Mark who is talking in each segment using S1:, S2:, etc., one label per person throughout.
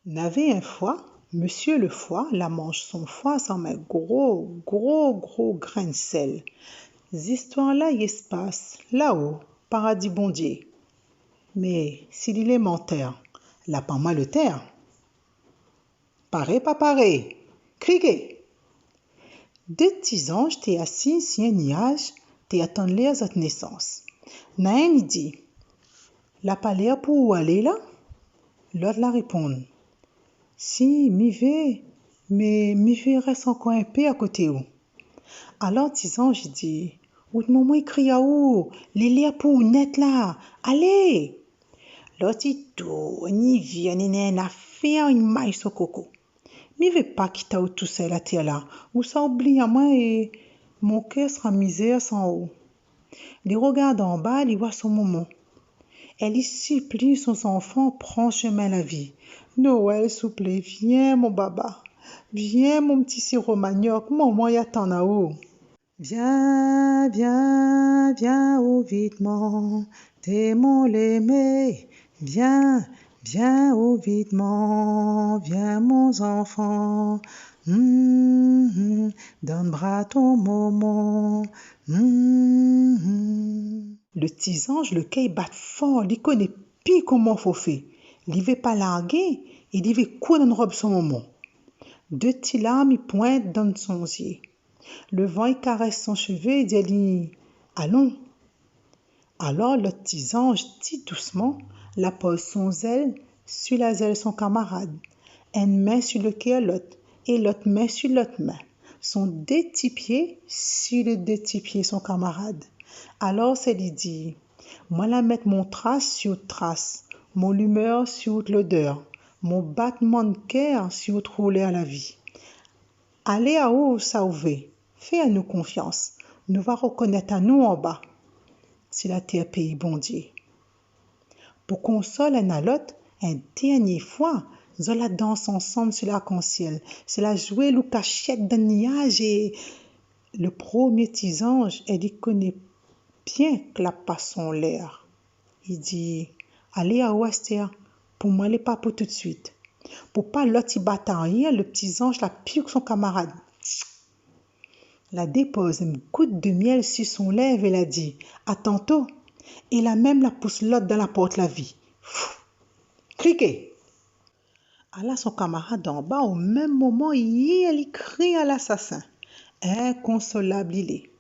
S1: N'avait un fois, monsieur le foie, la mange son foie sans un gros grain de sel. Z'histoire-là, y se passe, là-haut, paradis bon Dieu. Mais s'il est menteur, la pas moi le terre. Paré pas paré, criquet. Deux petits anges t'es assis sur un nuage, t'es attendent les autres naissances. Nain il dit, la palais pour où aller là? L'autre la répond, si, m'y vais, mais m'y vais reste encore un peu à côté où. Alors petits ange il dit, ou de maman il crie à où? Les lèvres pour net là, allez! L'autre il tourne, il vient, il a une affaire, il maille son coco. Mais il veut pas quitter tout seul à terre là, ou ça oublie à moi et mon cœur sera misère sans eau. Il regarde en bas, il voit son maman. Elle y supplie son enfant, prend chemin la vie. Noël, s'il vous plaît, viens mon baba. Viens mon petit sirop manioc, maman y attend là-haut. Viens, viens, viens au vitement, t'es mon l'aimé. Viens, viens au vitement, viens mon enfant. Donne bras ton moment. Le petit ange, le cœur bat fort, il connaît pis comment faut faire. Il veut pas larguer, il veut courir dans une robe son moment. Deux petits larmes, il pointe dans son yeux. Le vent, il caresse son cheveu et dit, allons. Alors le petit ange dit doucement, la pose son zèle sur la zèle son camarade. Une main sur le cœur l'autre et l'autre main sur l'autre main. Son deux petits pieds sur les deux petits pieds son camarade. Alors c'est lui dit, moi la mettre mon trace sur trace, mon humeur sur l'odeur, mon battement de cœur sur rouler à la vie. Allez à où ça ouvre, fais à nous confiance, nous va reconnaître à nous en bas, si la terre pays bon Dieu. Pour qu'on sole un à l'autre, un dernier fois, ils la danse ensemble sur l'arc-en-ciel, c'est la jouer le cachette d'un nuage et le premier petit ange, elle connaît bien que la passe en l'air. Il dit, allez à Ouaster, pour moi, les pas pour tout de suite. Pour pas l'autre y battre rien, le petit ange la pique son camarade. La dépose une goutte de miel sur son lèvre et la dit, à tantôt. Et la même la pousse l'autre dans la porte la vie. Criquet. Alors son camarade en bas, au même moment, il crie à l'assassin. Inconsolable il est.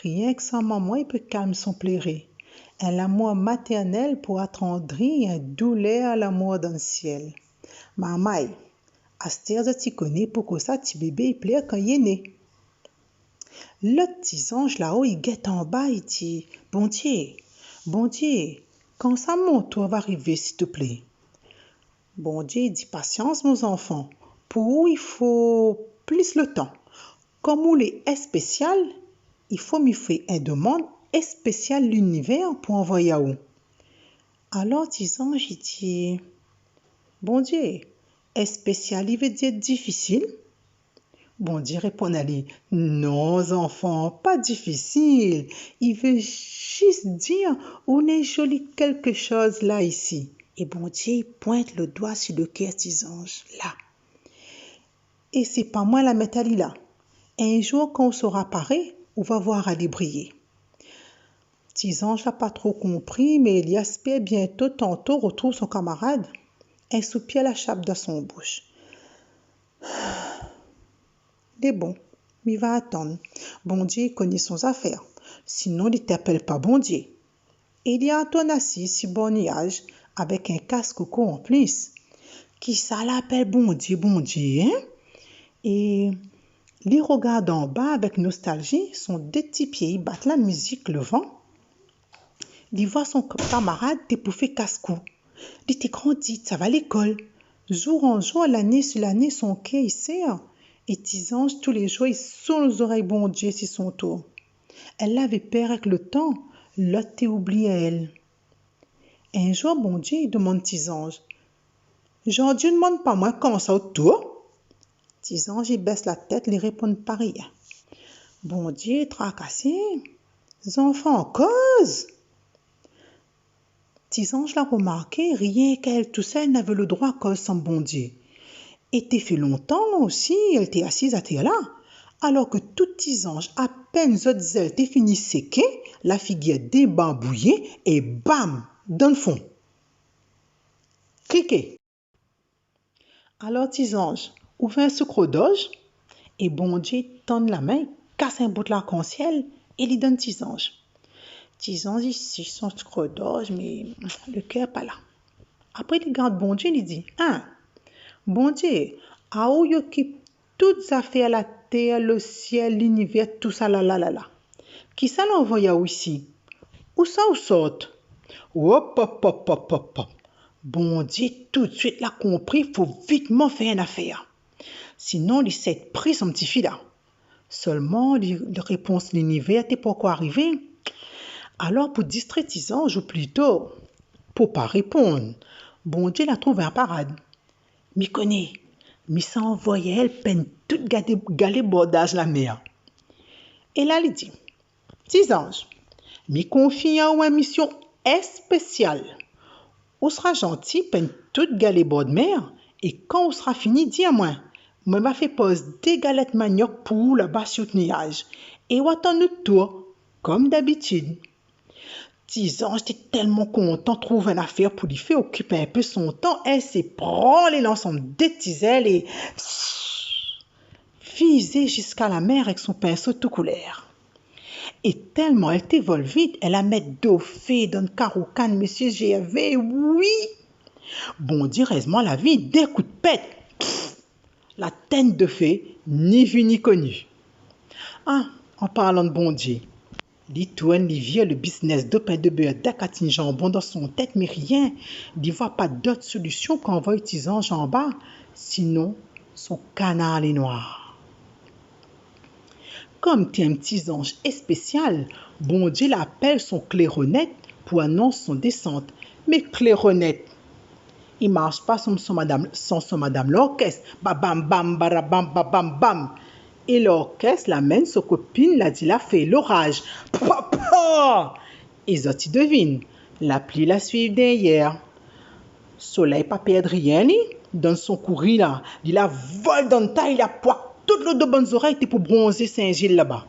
S1: Rien que sa maman, il peut calmer son plairé. Un amour maternel pour attendrir un douleur à l'amour dans le ciel. Maman, Astère, tu connais pourquoi ça, petit bébé, il pleure quand il est né. Le petit ange là-haut, il guette en bas, il dit, bon Dieu, quand ça mon tour va arriver, s'il te plaît. Bon Dieu, il dit, patience, mes enfants, pour où il faut plus le temps. Comme où les est spécial, il faut m'y faire une demande spéciale l'univers pour envoyer à où. Alors, petit ange, il dit, bon Dieu, est spécial, il veut dire difficile. Bon Dieu répond à lui, non enfant, pas difficile. Il veut juste dire, on est joli quelque chose là ici. Et bon Dieu pointe le doigt sur le cœur des anges, là. Et c'est pas moi la mettre là. Un jour quand on sera paré, on va voir aller briller. Petit ange n'a pas trop compris, mais il y espère bientôt tantôt retrouve son camarade. Un soupir la chape dans son bouche. Il est bon, il va attendre. Bon Dieu connaît son affaire. Sinon, il ne t'appelle pas bon Dieu. Il y a Antoine assis sur bon nuage avec un casque-cou en plus. Qui ça l'appelle bon Dieu, hein? Et il regarde en bas avec nostalgie, son deux petits pieds, il bat la musique, le vent. Il voit son camarade t'épouffer casse-cou. Il t'est grandi, ça va à l'école. Jour en jour, l'année sur l'année, son cœur, il serre. Et tes anges, tous les jours, ils sont aux oreilles, bon Dieu, c'est son tour. Elle avait peur avec le temps, l'autre t'est oublié à elle. Un jour, bon Dieu, il demande tes anges. Genre, Dieu ne demande pas moi comment ça autour. Tes anges, ils baissent la tête, ils répondent pas rien. Bon Dieu, tracassé. Les enfants en cause. Tes anges l'a remarqué, rien qu'elle tout seul n'avait le droit à cause sans bon Dieu. Et t'es fait longtemps aussi, elle t'est assise à terre là. Alors que tout petits anges, à peine autres ailes t'es fini séquer, la figure débambouillée et bam, dans le fond. Cliquez. Alors petits anges, ouvrez un sucre d'orge et bon Dieu tend la main, casse un bout de l'arc-en-ciel et lui donne petits anges. Petits anges ici, son sucre d'orge, mais le cœur pas là. Après il regarde bon Dieu, il dit, bon Dieu, à où il occupe toutes affaires, la terre, le ciel, l'univers, tout ça là. Qui ça l'envoie ici? Où ça ou sorte? Hop. Bon Dieu, tout de suite l'a compris, faut vitement faire une affaire. Sinon, il s'est pris son petit fil là. Seulement, la réponse de l'univers n'était pas encore arrivée. Alors, pour distraire les anges, ou plutôt, pour pas répondre, bon Dieu l'a trouvé en parade. M'y connaît. Mais ça envoyait elle peine toute galée bordage la mer. Et là, il dit, petits anges, m'y confie en une mission spéciale. On sera gentil, peine toute galée bord de mer, et quand on sera fini, dis à moi m'a fait pose des galettes manioc pour là-bas sur le nuage. Et on attend notre tour, comme d'habitude. Petits anges, j'étais tellement content de trouver une affaire pour lui faire occuper un peu son temps. Elle s'est prôlée l'ensemble des petits ailes et visée jusqu'à la mer avec son pinceau tout couleur. Et tellement elle t'évole vite, elle a mis d'offé dans le carreau-can, monsieur GV, oui. Bon, heureusement, la vie, des coups de pète. La tête de fée, ni vu ni connu. En parlant de bon Dieu, l'Itoine, vieux le business de pain de beurre d'acatine jambon dans son tête, mais rien. Il ne voit pas d'autre solution qu'envoyer petits anges en bas. Sinon, son canard est noir. Comme tu es un petit ange spécial, bon Dieu l'appelle son claironnette pour annoncer son descente. Mais claironnette, il ne marche pas sans son madame l'orchestre. Babam, bam, barabam, babam, bam. Et l'orchestre l'amène sa copine, la dit la fait l'orage. Papa! Et ça, tu devines, la pluie la suit derrière. Soleil pas perdre rien, dans son courrier là, il la vole dans le tas, il a poids toutes les deux bonnes oreilles pour bronzer Saint-Gilles là-bas.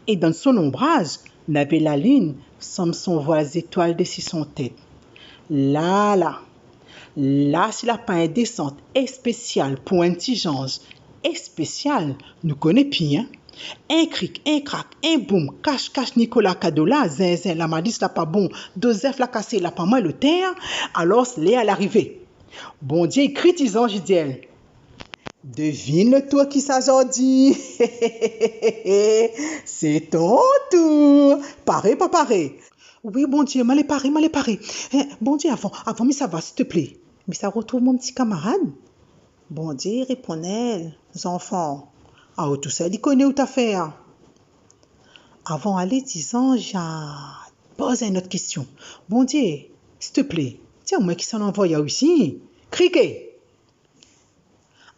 S1: Et dans son ombrage, n'avait la lune, semble son voile les étoiles dessus son tête. Là, si la pas une descente spéciale pour un petit ange spécial, nous connaissons bien. Un cric, un crac, un boum, cache, Nicolas Cadola, zinzin, la malice là pas bon, Joseph la cassé, la pas mal le terre, alors c'est à l'arrivée. Bon Dieu, critisant, je dis elle. Devine le tour qui s'ajordit. C'est ton tour. Paré, pas paré. Oui, bon Dieu, m'allez paré. Bon Dieu, avant, mais ça va, s'il te plaît. Mais ça retrouve mon petit camarade. Bon Dieu, répondez, les enfants. Tout ça, il connaît où t'as fait. Avant aller, disant, j'ai posé une autre question. Bon Dieu, s'il te plaît, tiens-moi qui s'en envoie aussi. Criquet.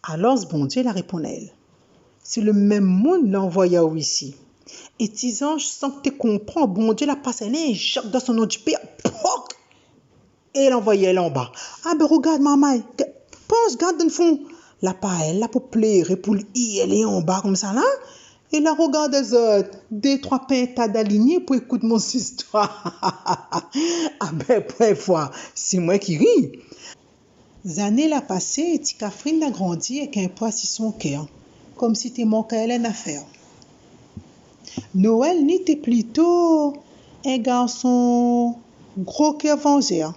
S1: Alors, bon Dieu, la répondait. C'est le même monde l'envoya ici. Et disant, je sens que tu comprends, bon Dieu, la passe un choc dans son nom du père. Et l'envoyait elle en bas. Ben regarde, maman, pense, garde dans le fond. La pas elle, la pour plaire, pour elle est en bas comme ça là. Et la regarde les autres, deux, trois pintades alignées pour écouter mon histoire. Pour fois, c'est moi qui ris. L'année l'a passé et Catherine a grandi avec un poids sur son cœur, comme si tu manquais à une affaire. Noël n'était plutôt un garçon gros cœur vengeur.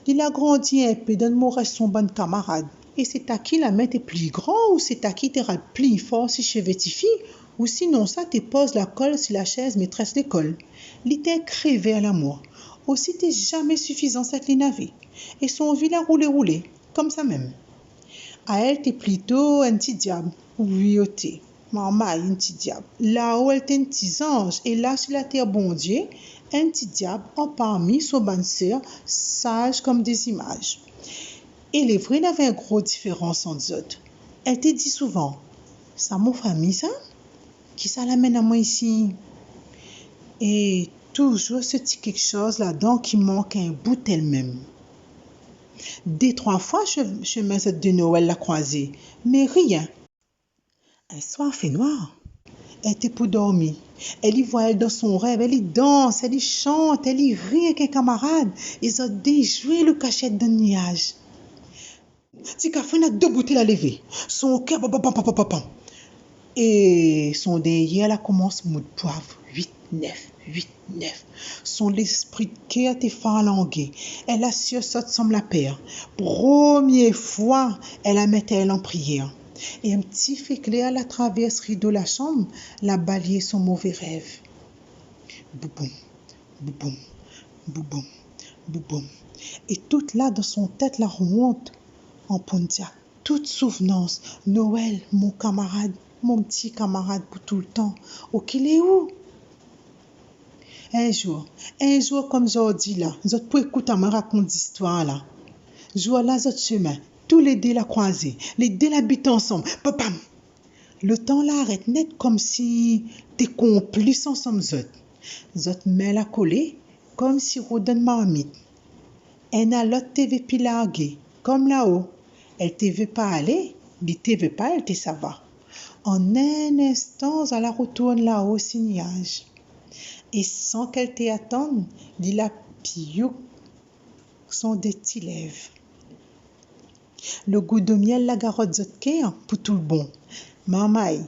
S1: Il a grandi un peu dans le mauvais son bon camarade. Et c'est à qui la main est plus grand ou c'est à qui tu iras plus fort si cheveux fille ou sinon ça te pose la colle sur la chaise maîtresse d'école. Il était crevé à l'amour. Aussi t'es jamais suffisant cette linavée. Et son vilain roulé, comme ça même. À elle t'es plutôt un petit diable. Oui, t'es. Maman, un petit diable. Là où elle t'es un petit ange. Et là sur la terre, bon Dieu, un petit diable en parmi son bonne sœur, sage comme des images. Et les vrais n'avaient un gros différence entre eux autres. Elle te dit souvent, ça mon famille ça? Qui ça l'amène à moi ici? Et toujours ce petit quelque chose là-dedans qui manque un bout elle-même. Deux, trois fois, chemin de Noël l'a croisé, mais rien. Un soir fait noir. Elle était pour dormir. Elle y voit elle dans son rêve. Elle y danse, elle y chante, elle y rit avec un camarade. Ils ont déjoué le cachette d'un nuage. Si Café a deux bouteilles à lever. Son cœur, et son derrière, là commence mot de poivre. 8, 9, 8, 9. Son l'esprit de cœur était phalangué. Elle a sursaute comme la paire. Première fois, elle a mis elle en prière. Et un petit fait clair la traverse rideau la chambre, la balayer son mauvais rêve. Bouboum, bouboum, bouboum, bouboum. Et toute là dans son tête la remonte en Pontiac. Toute souvenance. Noël, mon camarade, mon petit camarade pour tout le temps. Oh, qu'il est où? Un jour comme aujourd'hui là, vous pouvez écouter me raconter l'histoire là. Jour là, votre chemin, tous les deux la croisés, les deux l'habitent ensemble. Papam! Le temps là arrête net comme si t'es complice ensemble zot. Zot main la collée comme si rodin marmite. Elle a l'autre TV pi largué, comme là-haut. Elle te veut pas aller, il te veut pas, elle te ça va. En un instant, elle retourne là-haut signage. Et sans qu'elle te attende, il a piou son des petits lèvres. Le goût de miel la garotte zot cœur pour tout le bon. Mamaï,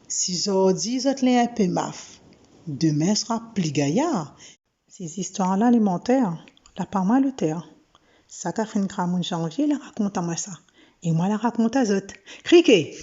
S1: si aujourd'hui zot l'est un peu maf, demain sera plus gaillard. Ces histoires-là alimentaires, la par moi le terre. Ça qu'a fait une cramone janvier, la raconte à moi ça. Et moi la raconte à zot. Criquet!